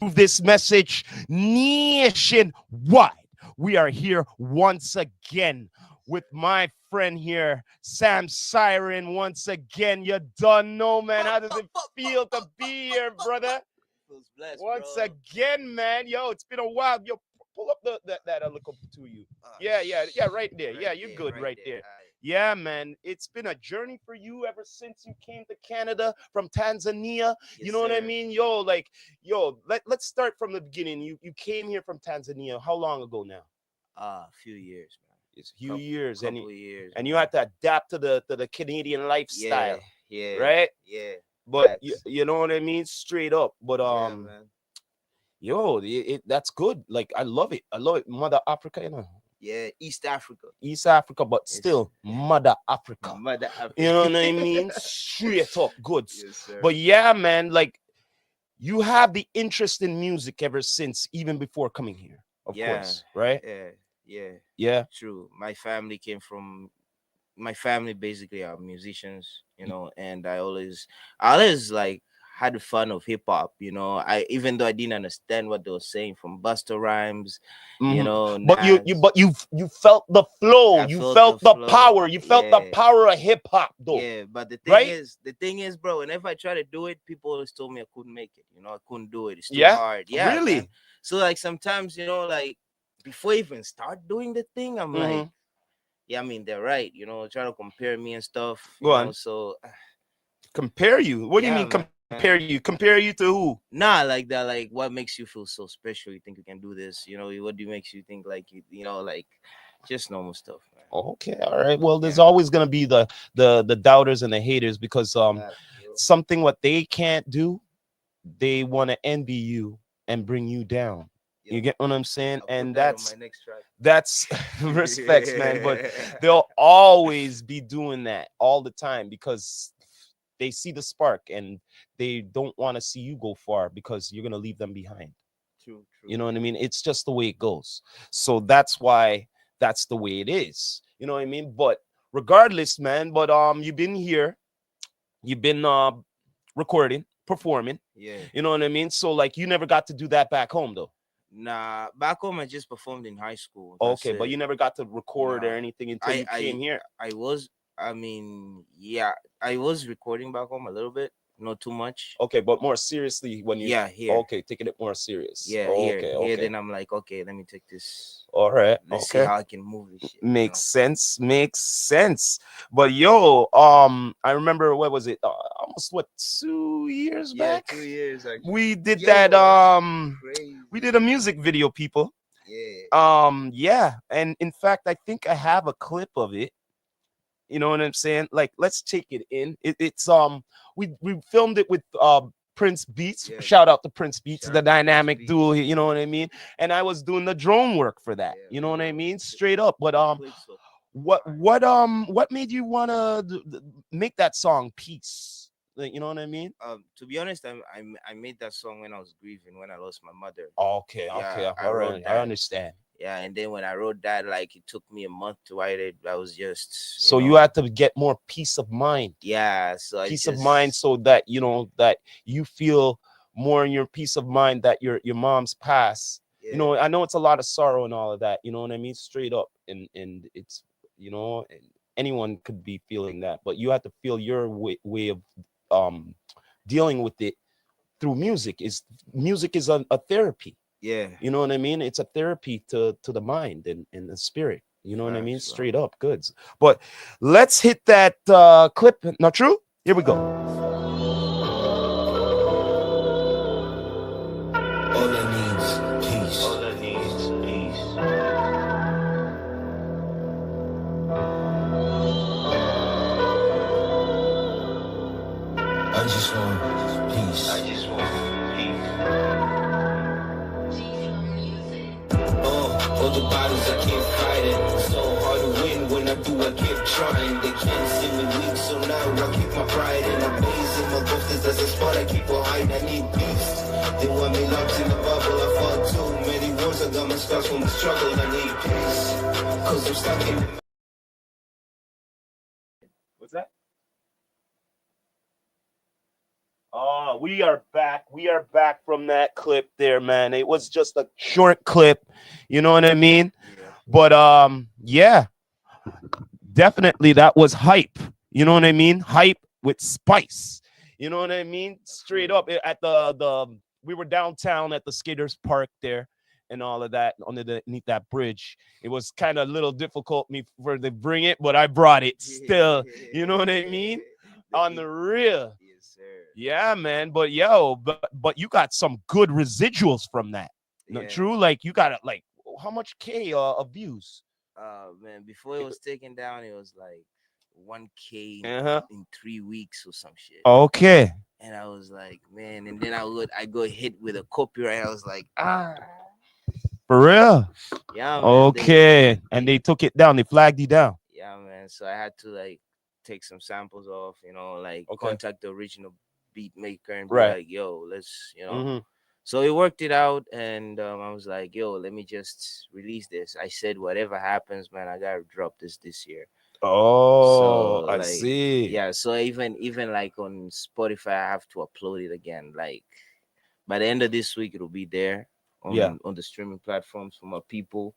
this message nationwide. We are here once again with my friend here, Sam Siren. Once again, you don't know, man. How does it feel to be here, brother? Feels blessed, Once bro. again, man. Yo, it's been a while. Yo, pull up that a little to you. Yeah, right there. Yeah, you're good right there. Yeah, man. It's been a journey for you ever since you came to Canada from Tanzania. You know what I mean? Let's start from the beginning. You came here from Tanzania. How long ago now? A few years, man. It's a few years. Couple of years. And you had to adapt to the Canadian lifestyle. Yeah. Right? Yeah. But you know what I mean? Straight up. But man. That's good. Like I love it. Mother Africa, you know. Yeah, East Africa, but still Mother Africa. You know what I mean? Straight up good. Yes, sir. But yeah, man, like you have the interest in music ever since, even before coming here, of course, right? Yeah. True. My family basically are musicians, you know, and I always like had the fun of hip hop, you know. Even though I didn't understand what they were saying from Busta Rhymes, you know. But you felt the flow, felt the power, you felt the power of hip hop, though. Yeah, but the thing is, bro, whenever I try to do it, people always told me I couldn't make it. You know, I couldn't do it. It's too hard. Yeah, really. Man. So like sometimes, you know, like before I even start doing the thing, I'm like, yeah, I mean they're right. You know, try to compare me and stuff. You know, so compare you? What do you mean compare you? Compare you to who? Nah, like that. Like, what makes you feel so special? You think you can do this? You know, what makes you think like you know, like just normal stuff, man. Okay, all right. Well, there's always gonna be the doubters and the haters because something what they can't do, they want to envy you and bring you down. You get what I'm saying? And that's respects, man. But they'll always be doing that all the time because they see the spark and they don't want to see you go far because you're gonna leave them behind. True. You know what I mean? It's just the way it goes. So that's why that's the way it is. You know what I mean? But regardless, man. But you've been here, you've been recording, performing. Yeah. You know what I mean? So like you never got to do that back home though. Nah, back home I just performed in high school. Okay, but you never got to record or anything until you came here. I was recording back home a little bit, not too much. Okay, but more seriously when you here. Okay, taking it more serious. Yeah, here. Then I'm like, okay, let me take this. All right. Let's see how I can move this shit. Makes sense. But yo, I remember what was it? Almost 2 years back? 2 years actually. We did that crazy. We did a music video, people. Yeah. And in fact, I think I have a clip of it. You know what I'm saying? Like, let's take it in. It's we filmed it with Prince Beats. Shout out to Prince Beats, the dynamic duo. You know what I mean? And I was doing the drone work for that. You know what I mean? Straight up. But what made you wanna make that song Peace? You know what I mean? To be honest, I made that song when I was grieving, when I lost my mother. Okay. All right. I understand. Yeah, and then when I wrote that, like it took me a month to write it. I was just you had to get more peace of mind. Yeah, so peace of mind, so that you know that you feel more in your peace of mind that your mom's passed. Yeah. You know, I know it's a lot of sorrow and all of that. You know what I mean? Straight up, and it's anyone could be feeling that, but you have to feel your way of dealing with it through music. Music is a therapy. Yeah, you know what I mean? It's a therapy to the mind and the spirit. You know what I mean? Straight up goods. But let's hit that clip. Not true? Here we go. All that needs peace. All that needs peace. I just want peace. I just want peace. All the battles I keep fighting, it's so hard to win. When I do, I keep trying. They can't see me weak, so now I keep my pride and I'm blazing my ghost. That's a spot I keep behind. I need peace. They want me locked in the bubble. I fought too many wars. I got my scars from the struggle. I need peace, cause I'm stuck in. What's that? Oh, we are back. We are back from that clip there, man. It was just a short clip, you know what I mean? Yeah. But yeah, definitely that was hype. You know what I mean? Hype with spice. You know what I mean? Straight up at the we were downtown at the skaters park there and all of that underneath that bridge. It was kind of a little difficult me for to bring it, but I brought it still. You know what I mean? The On heat. the real. Yes, sir. Yeah, man. But yo, but you got some good residuals from that. Not Yeah. true? Like you got like how much K of views? Man, before it was taken down, it was like 1K Uh-huh. in 3 weeks or some shit. Okay. And I was like, man, and then I got hit with a copyright. I was like, For real? yeah, man. Okay. And they took it down. They flagged you down. Yeah, man. So I had to like take some samples off, like Okay. contact the original beat maker and be Right. like, yo, let's. Mm-hmm. So we worked it out, and I was like, yo, let me just release this. I said, whatever happens, man, I gotta drop this year. Oh, So I like, see. yeah. So even like on Spotify, I have to upload it again. Like by the end of this week, it'll be there Yeah. on the streaming platforms for my people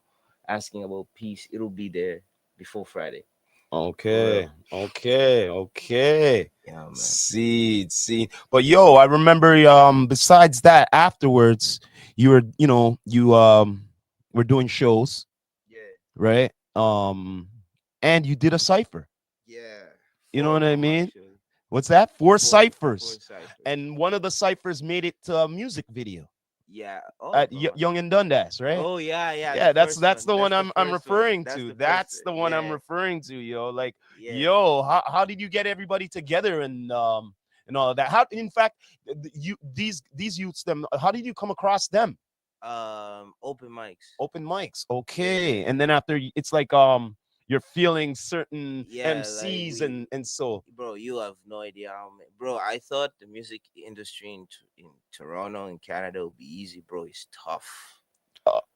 asking about peace. It'll be there before Friday. For Okay. real. Okay. Yeah, man. Seed. But yo, I remember besides that, afterwards, you were, you were doing shows, Yeah, right? And you did a cipher. yeah. You know Four what of I them mean? actually. What's that? Four Four ciphers. ciphers. And one of the ciphers made it to a music video Yeah, all at of them. Young and Dundas, right? Oh yeah. The Yeah, that's first that's one. the one That's the I'm first one. referring That's to. the first That's one. the one I'm Yeah, referring to, yo. Like, yeah. yo, how did you get everybody together and all of that? How in fact you these youths them how did you come across them? Open mics. Open mics. Yeah, Okay. And then after it's like you're feeling certain yeah. Like MCs we, and so bro, you have no idea how many. Bro, I thought the music industry in Toronto in Canada would be easy, bro. It's tough.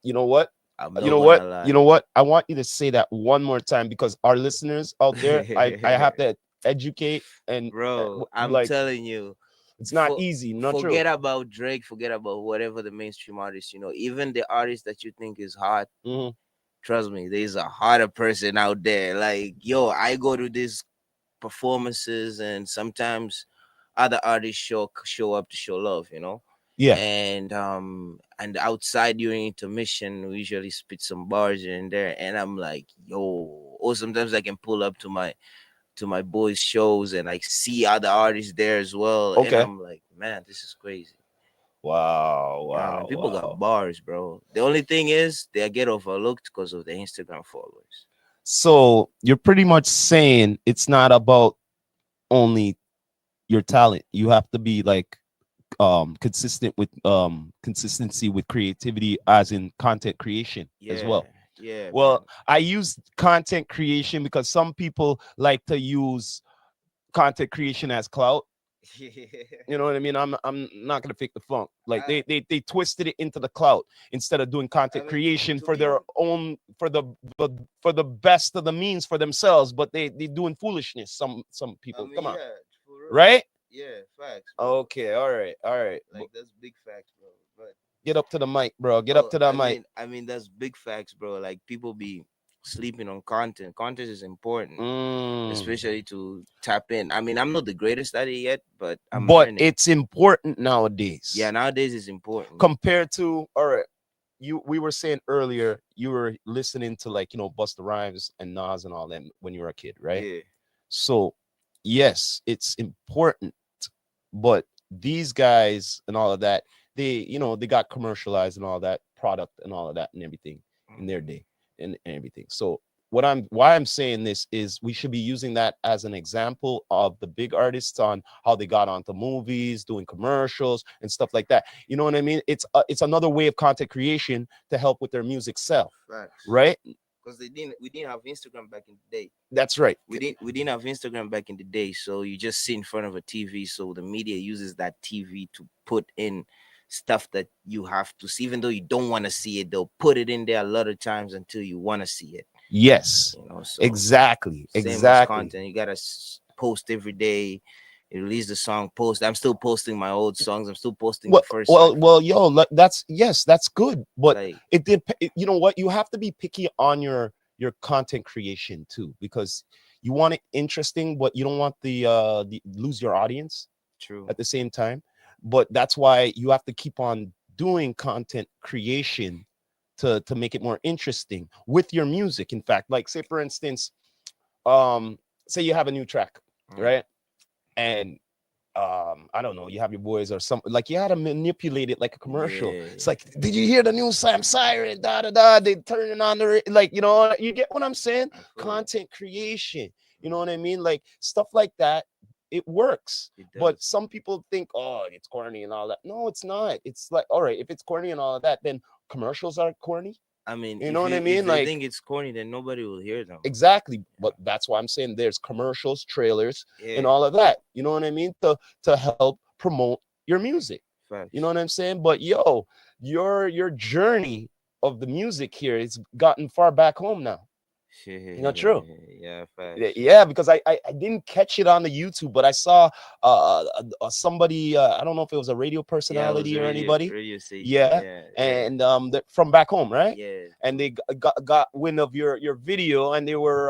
you know what? I'm You not know gonna what? You know lie. what? I want you to say that one more time because our listeners out there, I have to educate and Bro, I'm like telling you, it's not for easy, not true. forget about Drake, forget about whatever the mainstream artists, even the artist that you think is hot, Mhm. trust me, there's a harder person out there. Like, yo, I go to these performances and sometimes other artists show up to show love. Yeah. And outside during intermission, we usually spit some bars here and there, and I'm like, yo, or sometimes I can pull up to my boys' shows and like see other artists there as well. And Okay. I'm like, man, this is crazy. Wow. Yeah, man, Wow. people got Wow. bars, bro. The only thing is they get overlooked because of the Instagram followers. So you're pretty much saying it's not about only your talent. You have to be like consistent with consistency with creativity as in content creation as Yeah, well. yeah, Well, man. I use content creation because some people like to use content creation as clout. You know what I mean? I'm not gonna fake the funk. Like I, they twisted it into the clout instead of doing I content mean, creation to for be their on, own for the best of the means for themselves, but they doing foolishness. Some I people, mean, come on, yeah, for real. right? Yeah, facts, bro. Okay, all right. Like that's big facts, bro. But Get up to the mic, bro. Get up well, to the I mic. mean, I mean that's big facts, bro. Like people be sleeping on content. Content is important, Mm. especially to tap in. I mean, I'm not the greatest at it yet, but I'm But learning. it's important Yeah, nowadays nowadays it's important. compared to all right. We were saying earlier you were listening to like Busta Rhymes and Nas and all them when you were a kid, right? Yeah, So yes, it's important, but these guys and all of that, they got commercialized and all that product and all of that and everything in their mhm. day and everything. So why I'm saying this is we should be using that as an example of the big artists on how they got onto movies, doing commercials and stuff like that. You know what I mean? It's another way of content creation to help with their music sell, Facts. right? Because we didn't have Instagram back in the day. That's right. We didn't have Instagram back in the day, so you just sit in front of a TV. So the media uses that TV to put in stuff that you have to see, even though you don't want to see it. They'll put it in there a lot of times until you want to see it. Yes, So exactly, same as exactly. content, you gotta post every day. You release the song, post. I'm still posting my old songs. I'm still posting the Well, first well, song. well, yo, that's yes, that's good, but Like, it did. You know what? You have to be picky on your content creation too, because you want it interesting, but you don't want the lose your audience true. at the same time. But that's why you have to keep on doing content creation to make it more interesting with your music. In fact, like say for instance, say you have a new track, Mm. right? And I don't know, you have your boys or something, like you had to manipulate it like a commercial. Yeah, It's like, did you hear the new Sam Siren? Da da da. They turning on like, you know, you get what I'm saying? I feel you. Content creation. You know what I mean? Like stuff like that. It works. It But does. some people think, oh, it's corny and all that. No, it's not. It's like, all right, if it's corny and all of that, then commercials are corny. I mean, You know what I if mean? they Like think it's corny, then nobody will hear them. exactly. Yeah. But that's why I'm saying there's commercials, trailers, and Yeah. all of that. You know what I mean? To help promote your music. You know Facts. what I'm saying? But yo, your journey of the music here has gotten far back home now. You know, true. Yeah, facts. Yeah, because I didn't catch it on the YouTube, but I saw somebody, I don't know if it was a radio Yeah, it was personality a or anybody. radio station. Yeah, Yeah, yeah, and from back home, right? yeah. And they got wind of your video and they were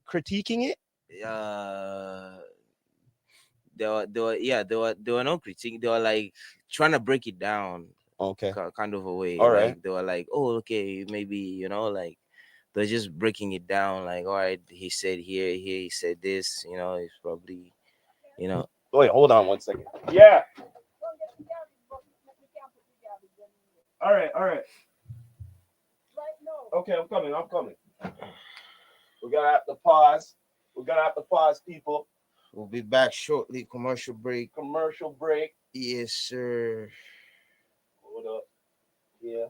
critiquing it. Uh, they were no critique. They were like trying to break it down, Okay, kind of a way. all right. Like they were like, oh, okay, maybe like they're just breaking it down. Like, all right, he said here he said this. It's probably you know. Wait, hold on one second. Yeah. All right, all right. Okay, I'm coming. I'm coming. We're gonna have to pause. We're gonna have to pause, people. We'll be back shortly. Commercial break. Commercial break. Yes, sir. Hold up. Yeah.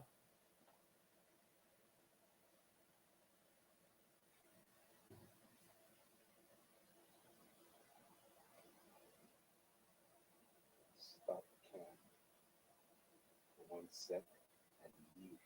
Stop the cam for 1 sec and mute.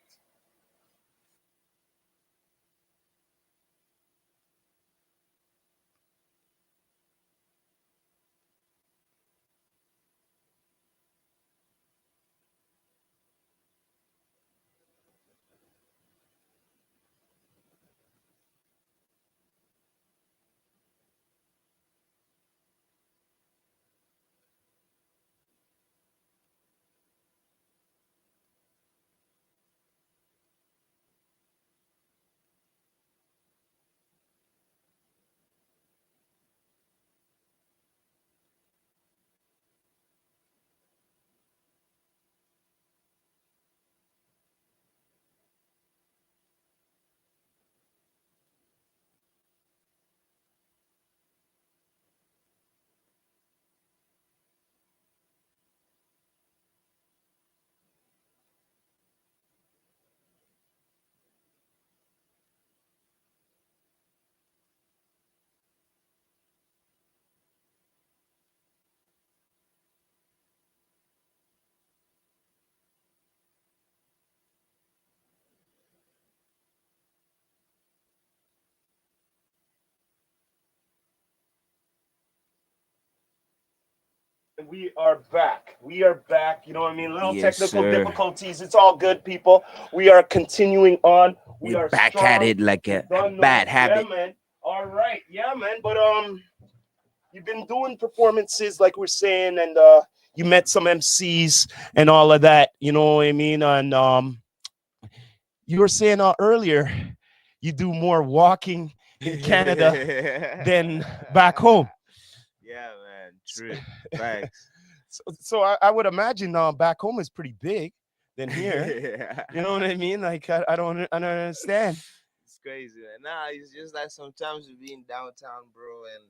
We are back. We are back. You know what I mean? Little Yes, technical sir. difficulties. It's all good, people. We are continuing on. We We're are back strong. at it like You a done know. bad habit. Yeah, man. All right. Yeah, man. But you've been doing performances like we're saying, and you met some MCs and all of that. You know what I mean? And you were saying earlier, you do more walking in Canada than back home. Yeah, man. True. Facts. So I would imagine back home is pretty big than here. You know what I mean? Like I don't understand. It's crazy, man. Nah, it's just like sometimes we be in downtown, bro, and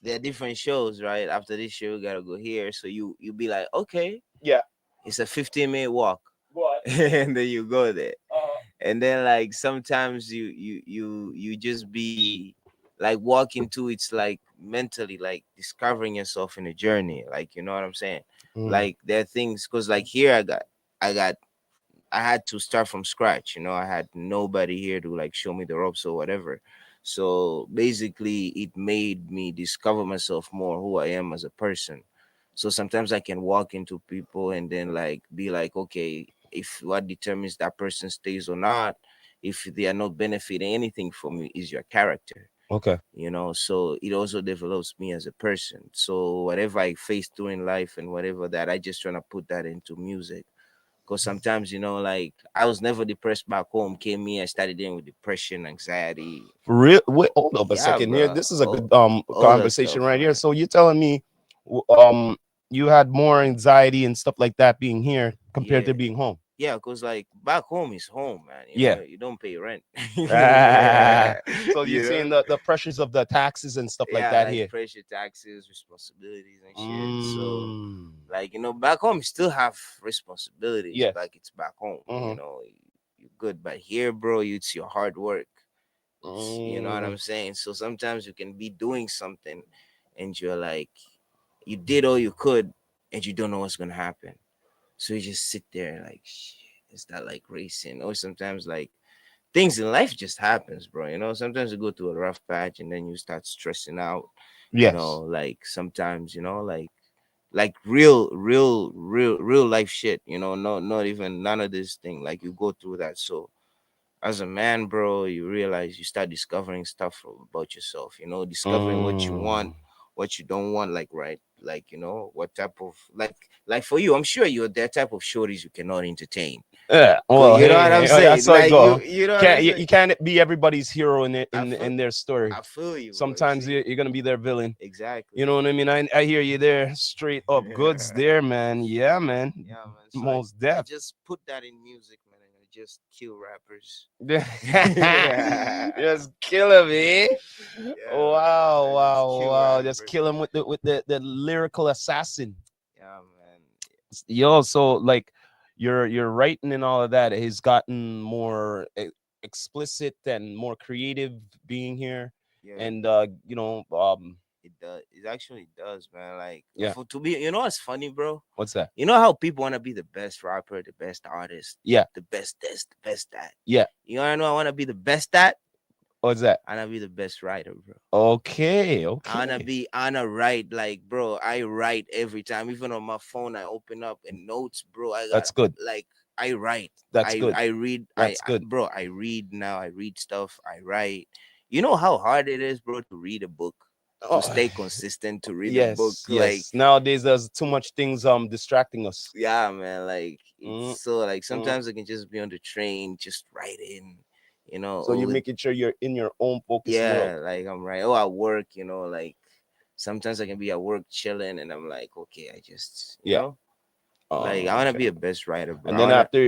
there are different shows, right? After this show, we gotta go here. So you be like, okay, Yeah. it's a 15-minute walk, What? and then you go there. Uh, And then like sometimes you just be like walking to it's like mentally like discovering yourself in a journey, like, you know what I'm saying? Like there are things, because like here I had to start from scratch. I had nobody here to like show me the ropes or whatever. So basically, it made me discover myself more, who I am as a person. So sometimes I can walk into people and then like be like, okay, if what determines that person stays or not, if they are not benefiting anything from you, is your character. Okay. So it also develops me as a person. So whatever I face during life and whatever that, I just trying to put that into music. Because sometimes, like I was never depressed back home, came here, I started dealing with depression, anxiety. For real? Wait, hold up a Yeah, second here. bro. This is a good All that conversation stuff, right here. man. So you're telling me you had more anxiety and stuff like that being here compared Yeah. to being home. Yeah, because like back home is home, man. Yeah. You don't pay rent. Ah, so you're you seeing know? the pressures of the taxes and stuff like Yeah, that like here. pressure, taxes, responsibilities, and shit. So, Mm. like, back home, you still have responsibilities, Yes. but it's back home, Mm-hmm. you're good. But here, bro, it's your hard work. You know what Mm. I'm saying? So sometimes you can be doing something and you're like, you did all you could and you don't know what's going to happen. So you just sit there like, shit, is that like racing? Or sometimes like things in life just happens, bro. Sometimes you go through a rough patch and then you start stressing out. Yes. Like sometimes, like real life shit. Not even none of this thing. Like you go through that. So as a man, bro, you realize you start discovering stuff about yourself. Discovering what you want, Mm. what you don't want. Like right, like what type of like for you. I'm sure you're that type of shorties you cannot entertain. Yeah. Well, You know hey, what I'm hey, saying? that's how it Like go. you know what I'm Can't saying? you can't be everybody's hero in it, I in feel, their story. I feel you, bro. You Sometimes see, you're gonna be their villain. exactly. You know what I mean? I hear you there. Straight up goods there, man. Yeah, man. Yeah, man. So Most I deaf. just put that in music, man, and I just kill rappers. Just kill him, eh? Yeah, man. Wow, I just wow, kill wow. Just rappers, kill him man. with the lyrical assassin. Yeah, man. Yo, so like your writing and all of that has gotten more explicit and more creative being here. Yeah, And it does. It actually does, man. Like yeah, for to be, what's funny, bro? what's that? You know how people want to be the best rapper, the best artist, Yeah, the best this, the best that. yeah. I know I want to be the best at. What's that? I want to be the best writer, bro. Okay, I okay. wanna write like, bro. I write every time, even on my phone. I open up and notes, bro. I got That's good. like I write. That's I good. I read. That's good. Bro. I read now. I read stuff. I write. You know how hard it is, bro, to read a book, to Oh, stay consistent, to read a book. yes, Like, yes. Nowadays, there's too much things distracting us. yeah, man. Like it's Mm, so like mm. sometimes I can just be on the train, just writing. So you're Or making sure you're in your own focused world. yeah, like I'm right. Oh, at work, like sometimes I can be at work chilling and I'm like, okay, I just, Yeah. like I wanna Okay. be a best writer, bro. And I then wanna after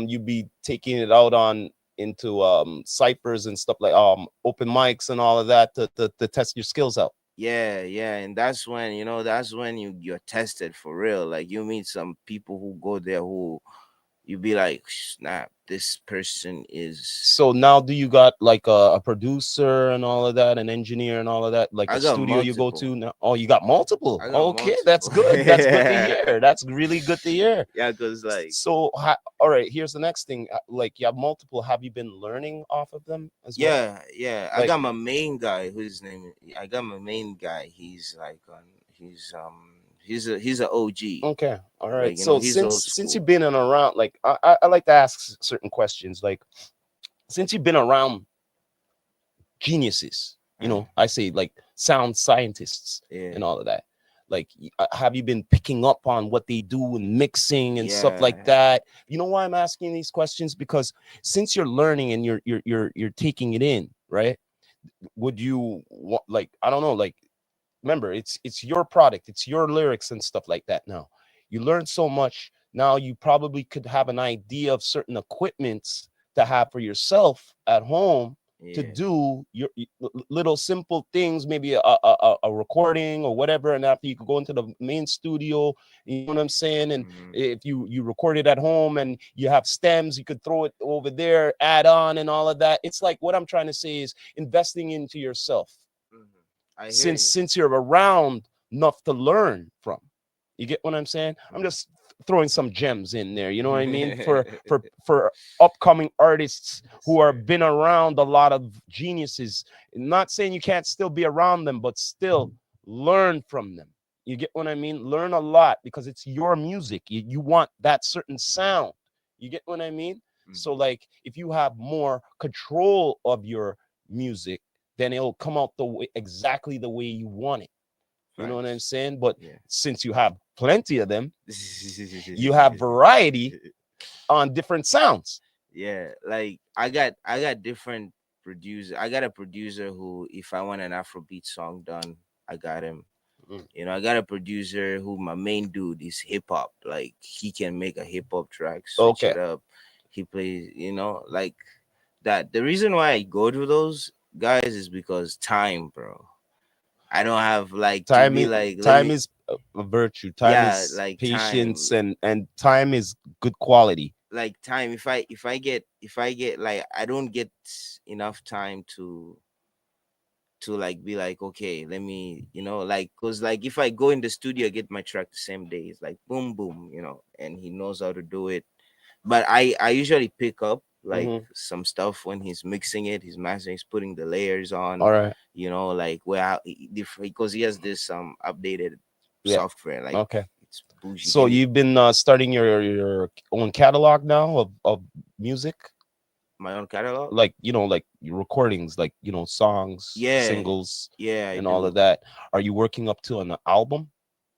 you be taking it out on into ciphers and stuff like open mics and all of that to test your skills out. yeah, and that's when you're tested for real. Like you meet some people who go there who you be like, snap, this person is. So now do you got like a producer and all of that, an engineer and all of that, like I a got studio you go multiple. to now? Oh, you got multiple. I got Okay, that's multiple. good. That's good to hear. That's really good to hear. Yeah, cause like So, all right, here's the next thing. Like, you have multiple. Have you been learning off of them as well? yeah. I Like, got my main guy whose name I got my main guy. He's like on he's a OG. okay, all right. Like, So, he's old since school. you've been in around, like, I like to ask certain questions. Like, since you've been around geniuses, Mhm. I say like sound scientists Yeah. and all of that. Like, have you been picking up on what they do and mixing and stuff like Yeah. that? You know why I'm asking these questions? Because since you're learning and you're taking it in, right? Would you like, I don't know, like, remember, it's your product, it's your lyrics and stuff like that. Now you learn so much. Now you probably could have an idea of certain equipments to have for yourself at home to Yeah. do your little simple things, maybe a recording or whatever, and after you could go into the main studio, you know what I'm saying? And Hmm. if you record it at home and you have stems, you could throw it over there, add on and all of that. It's like, what I'm trying to say is investing into yourself, Hmm. I hear since you. since you're around enough to learn from. You get what I'm saying? I'm Mhm. just throwing some gems in there, you know what I mean, for upcoming artists who are been around a lot of geniuses. Not saying you can't still be around them, but still learn from them. You get what I mean? Learn a lot because it's your music. You want that certain sound. You get what I mean? So like if you have more control of your music, then it'll come out the way, exactly the way you want it. You know what I'm saying? But since you have plenty of them, you have variety on different sounds. Yeah, like I got different producer. I got a producer who, if I want an Afrobeat song done, I got him. Mm. You know, I got a producer who, my main dude is hip hop. Like, he can make a hip hop track, switch Okay. it up. He plays, you know, like that. The reason why I go to those guys is because time, bro. I don't have like to be like, let Time me, is a virtue. Time yeah, is like time, patience, and time is good quality. like time. If I get like, I don't get enough time to like be like, okay, let me, you know, like, cause like if I go in the studio, get my track the same day, it's like boom boom, you know, and he knows how to do it. But I usually pick up like Mhm. some stuff when he's mixing it, he's mastering, he's putting the layers on, All right. you know, like where because he has this updated Yeah. software, like Okay. it's bougie. So you've been starting your own catalog now of music, My own catalog. like like your recordings, like songs, Yeah, singles, yeah, I and all of do. that. Are you working up to an album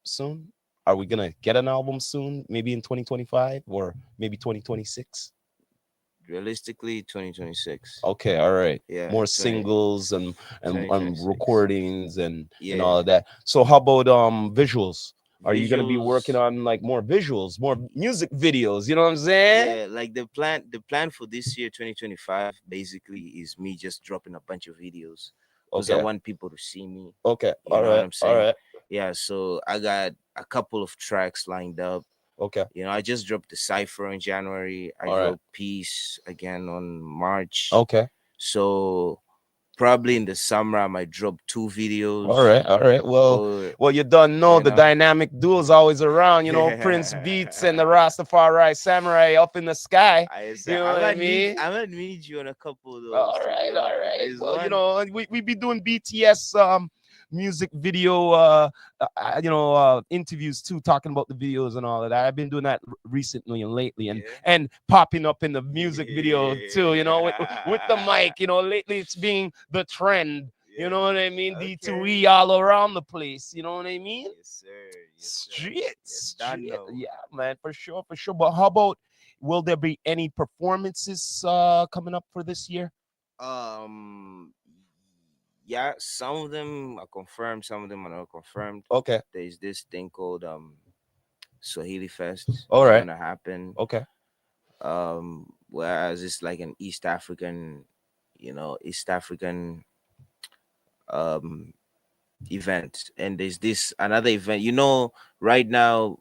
soon? Are we gonna get an album soon? Maybe in 2025 or maybe 2026? Realistically, 2026. Okay, all right. Yeah, More 20 singles and 2026. recordings and Yeah. all of that. So how about visuals? Are you gonna be working Visuals. on like more visuals, more music videos? You know what I'm saying? Yeah, like the plan for this year, 2025, basically is me just dropping a bunch of videos because I Okay. want people to see me. Okay. You All know what right. I'm All saying? right. Yeah, so I got a couple of tracks lined up. Okay. You know, I just dropped the Cypher in January. I All right. dropped Peace again on March. Okay. So probably in the summer I might drop 2 videos. All right. All right. Or Well, you don't know you the know. dynamic duo's always around. Prince Beats and the Rastafari Samurai up in the sky. I said You know I what I might need mean? I might need you on a couple of those, All to be right, all honest. right. There's Well, one. we be doing BTS music video interviews too, talking about the videos and all of that. I've been doing that recently and lately, and Yeah. and popping up in the music video too. With the mic. Lately it's being the trend. You Yeah. know what I mean? Okay. D2E all around the place. You know what I mean? Yes, sir. Yes, sir. Street, You done street. know. Yeah, man, for sure, for sure. But how about, will there be any performances coming up for this year? Um, yeah, some of them are confirmed, some of them are not confirmed. Okay. There's this thing called Swahili Fest. All It's right. gonna happen. Okay. Whereas it's like an East African, East African um event, and there's this another event. Right now,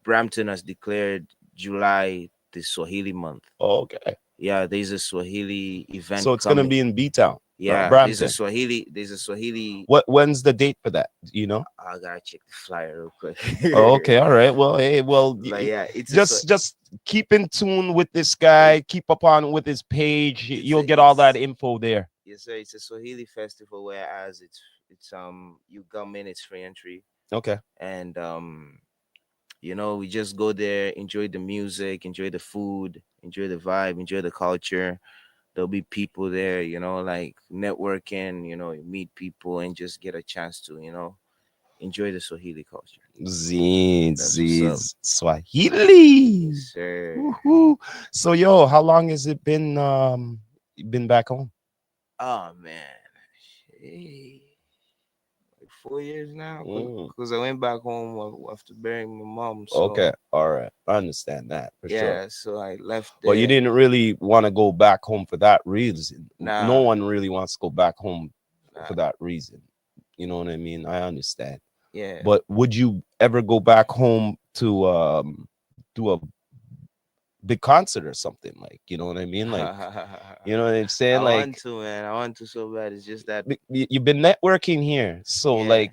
Brampton has declared July the Swahili month. Okay. Yeah, there's a Swahili event So it's gonna coming. be in B Town, Yeah, there's a Brampton. Swahili. There's a Swahili. When's the date for that? Do you know? I gotta check the flyer real quick. Oh, okay. All right. Well, hey, well, But yeah, it's just keep in tune with this guy. Keep up on with his page. You'll get all that info there. Yes, sir. It's a Swahili festival, whereas it's you come in, it's free entry, Okay. and we just go there, enjoy the music, enjoy the food, enjoy the vibe, enjoy the culture. There'll be people there, like networking, you meet people and just get a chance to, enjoy the Swahili culture. That's what's up. Swahili. Yes, sir. Woohoo. So yo, how long has it been been back home? Oh man. Hey, like 4 years now. Mm. Because I went back home after burying my mom. So Okay. All right. I understand that for sure. yeah, so I left But you there. didn't really want to go back home for that reason. No Nah. one really wants to go back home Nah. for that reason. You know what I mean? I understand. Yeah. But would you ever go back home to do a big concert or something, like, you know what I mean? Like, you know what I'm saying? I Like, want to, man. I want to so bad. It's just that you've been networking here, so Yeah.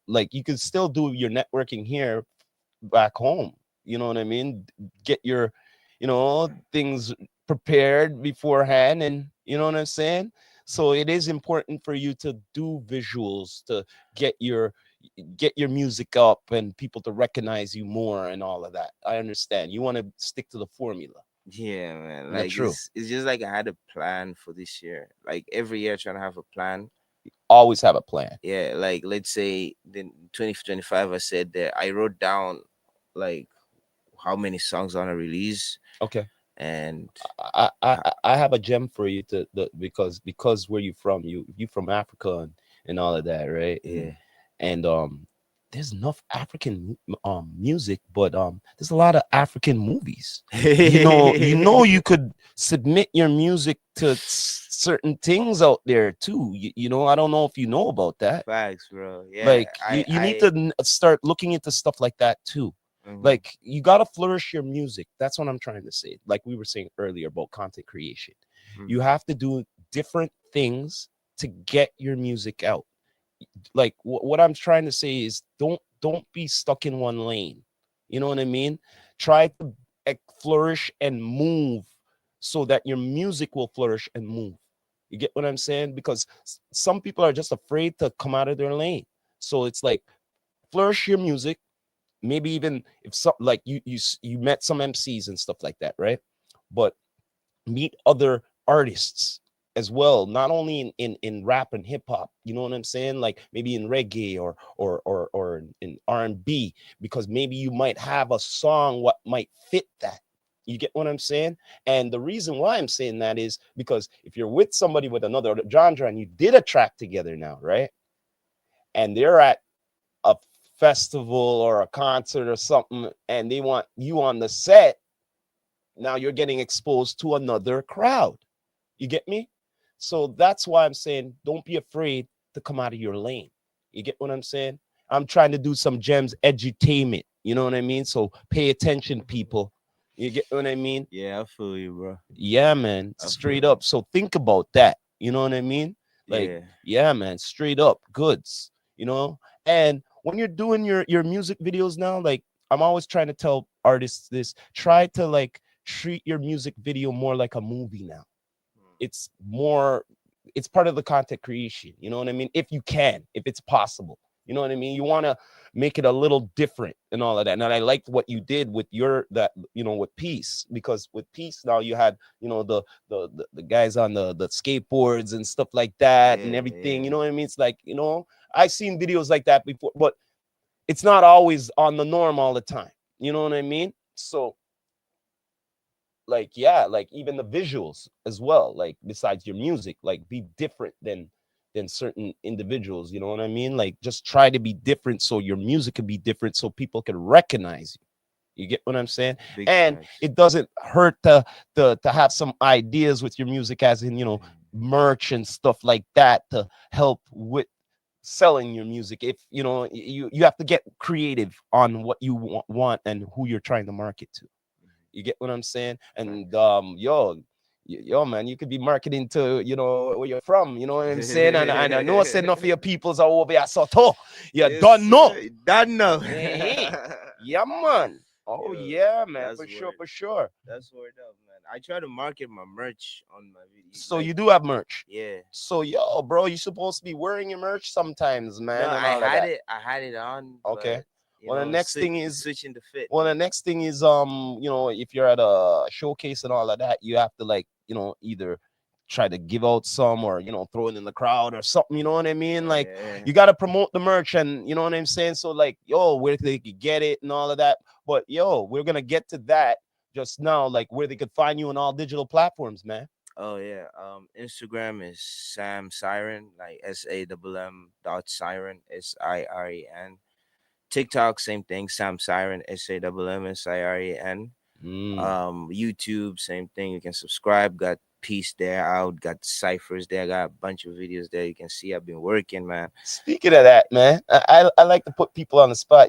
like you could still do your networking here back home. You know what I mean? Get your, things prepared beforehand, and you know what I'm saying? So it is important for you to do visuals to get your get your music up and people to recognize you more and all of that. I understand. You want to stick to the formula. Yeah, man. Not Like true. it's just like I had a plan for this year. Like every year trying to have a plan. Always have a plan. Yeah, like let's say the 2025 I said that I wrote down like how many songs I want to release Okay. and I have a gem for you to because where you from, you from Africa and all of that, right? yeah. And there's enough African music, but there's a lot of African movies. You could submit your music to certain things out there too. I don't know if you know about that. Facts, bro. Yeah, Like you need to start looking into stuff like that too. mhm, Like you got to flourish your music. That's what I'm trying to say. Like we were saying earlier about content creation, you mhm. have to do different things to get your music out. Like what I'm trying to say is don't be stuck in one lane. You know what I mean? Try to flourish and move so that your music will flourish and move. You get what I'm saying? Because some people are just afraid to come out of their lane. So it's like flourish your music. Maybe even if some like you met some MCs and stuff like that, right? But meet other artists as well, not only in rap and hip hop. You know what I'm saying? Like maybe in reggae or in R&B, because maybe you might have a song what might fit that. You get what I'm saying? And the reason why I'm saying that is because if you're with somebody with another genre and you did a track together now, right? And they're at a festival or a concert or something and they want you on the set, now you're getting exposed to another crowd. You get me? So that's why I'm saying don't be afraid to come out of your lane. You get what I'm saying? I'm trying to do some gems edutainment. You know what I mean? So pay attention, people. You get what I mean? Yeah, I feel you, bro. Yeah, man. I feel Straight you. up. So think about that. You know what I mean? Like, Yeah. yeah, man. Straight up goods. And when you're doing your music videos now, like I'm always trying to tell artists this, try to like treat your music video more like a movie now. It's more, it's part of the content creation. You know what I mean? If you can, if it's possible. You know what I mean? You want to make it a little different and all of that. And I liked what you did with with Peace, because with Peace now you had, the guys on the skateboards and stuff like that and Yeah, everything. yeah. You know what I mean? It's like, I've seen videos like that before, but it's not always on the norm all the time. You know what I mean? So like, yeah, like even the visuals as well, like besides your music, like be different than certain individuals. You know what I mean? Like just try to be different so your music can be different so people can recognize you. You get what I'm saying? Big And facts. it doesn't hurt to have some ideas with your music, as in, merch and stuff like that, to help with selling your music. If you have to get creative on what you want and who you're trying to market to. You get what I'm saying? And Facts. yo, man, you could be marketing to, where you're from. You know what I'm saying? And I know I said enough of your peoples are over here. So, you Yes, don't know. sir. Done know. Eh, yeah, man. Oh, Yo, yeah, man. that's For sure, word. for sure. That's word up, man. I try to market my merch on my video. So Like, you do have merch. yeah. So, yo, bro, you're supposed to be wearing your merch sometimes, No, man, and all of that. I had it on, Okay. but Well, the next thing is switching the fit. Well, the next thing is, if you're at a showcase and all of that, you have to like, either try to give out some or throw it in the crowd or something. You know what I mean? Like Yeah. you got to promote the merch, and you know what I'm saying. So like, yo, where they could get it and all of that. But yo, we're gonna get to that just now, like where they could find you on all digital platforms, man. Oh yeah. Instagram is Sam Siren, like SAMM Siren. TikTok, same thing, Sam Siren, SAMM Siren. YouTube, same thing. You can subscribe. Got Piece there out. Got ciphers there. Got a bunch of videos there. You can see I've been working, man. Speaking of that, man, I like to put people on the spot.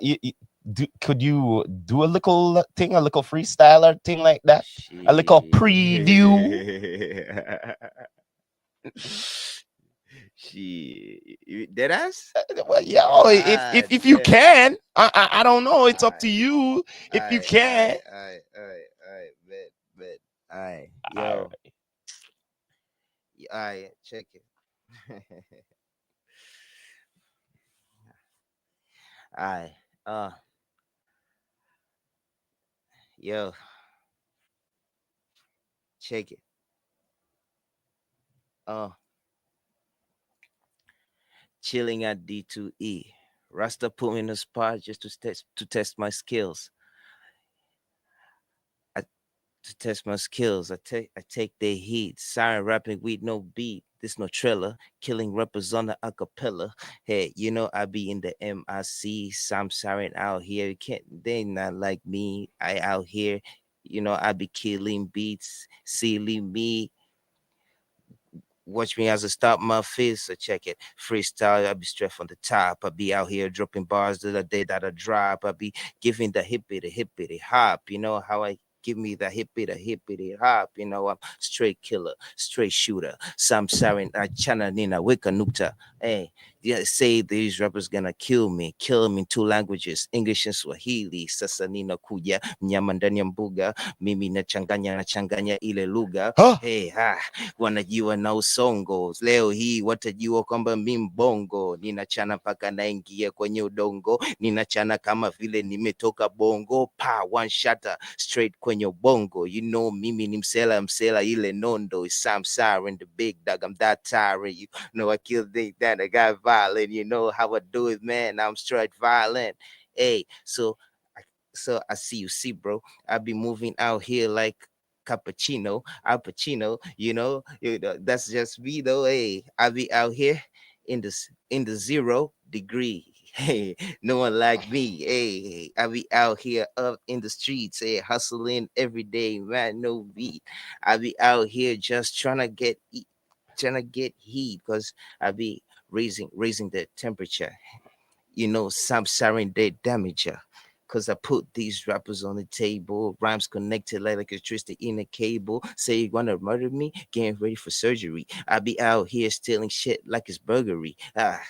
Could you do a little thing, a little freestyler thing like that? A little preview? Shit. Dead ass? Well, yeah. Oh, if you Damn. can. I don't know. It's up to Alright, you if you alright, can. alright, alright, alright, alright, bet, alright, All yo, alright, check it. Alright, uh, yo, check it. Uh, chilling at D2E. Rasta put me in the spot just to test my skills. I to test my skills. I take their heat. Siren rapping with no beat. This no trailer. Killing rappers on the acapella. Hey, I be in the MIC. Sam Siren out here. You can't they not like me. I out here. I be killing beats. Sealing me. Watch me as I stop my fist. So check it. Freestyle, I be straight from the top. I be out here dropping bars the day that I drop. I be giving the hippity hop. You know how I give me the hippity hop. I'm straight killer, straight shooter. Sam Siren, I chana nina wika nukta. Hey, yeah, say these rappers gonna kill me in two languages, English and Swahili. Sasa nina kuya mnyama ndani ya mbuga, mimi nachanganya ile lugha. Huh? Hey, wanajua na usongo. Leo hii watajua kwamba mi mbongo, ninachana mpaka naingia kwenye udongo, ninachana kama vile nimetoka bongo, pa one shatter straight kwenye ubongo. Mimi ni msela ile nondo. It's Sam Siren, the big dog, I'm that tyrant. I kill think that I got violent. You know how I do it, man. I'm straight violent. Hey, so I see, bro. I be moving out here like cappuccino, Al Pacino. That's just me though. Hey, I be out here in the 0 degree. Hey, no one like me. Hey, I be out here up in the streets. Hey, hustling every day, man. No beat. I be out here just trying to get heat, because I be raising the temperature. Sam Siren did damage her. Cause I put these rappers on the table, rhymes connected like electricity in a cable. Say you wanna murder me, getting ready for surgery. I be out here stealing shit like it's burglary. That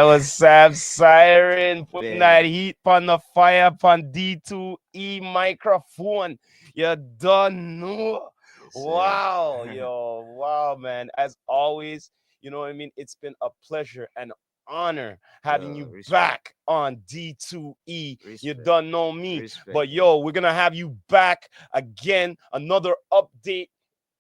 was Sam Siren putting that Man, heat on the fire on D2E microphone. You don't know. yes, sir. Wow, yo, wow, man. As always, you know what I mean? It's been a pleasure and honor having Yo, you respect, back on D2E. You respect, don't know me, respect, but man. yo, we're gonna have you back again. Another update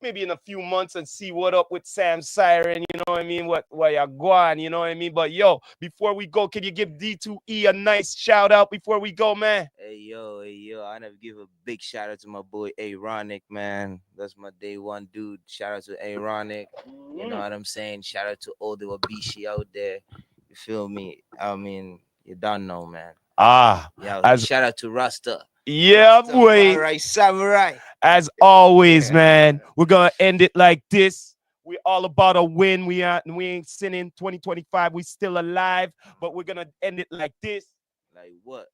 maybe in a few months and see what up with Sam Siren, you know what I mean? What you're going, you know what I mean? But yo, before we go, can you give D2E a nice shout out before we go, man? Hey yo, I never give a big shout out to my boy Ironic, man. That's my day one dude. Shout out to Ironic. You know what I'm saying? Shout out to all the Wabishi out there. You feel me? I mean, you don't know, man. Ah, Yeah, as shout out to Rasta. yeah, boy. Rastafari Samurai. As always, Yeah. man, we're gonna end it like this. We all about a win. We ain't sinning. 2025, we still alive, but we're gonna end it like this. Like what?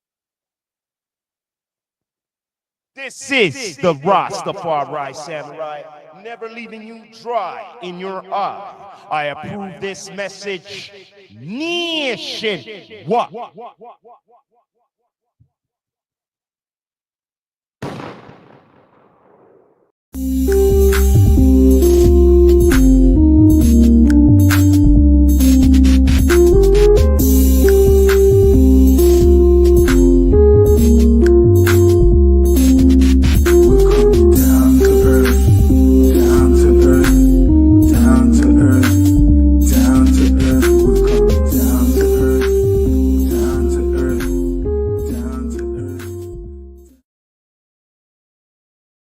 This is the Rastafari Samurai, never leaving you dry in your eye. I approve this message. Nation, what?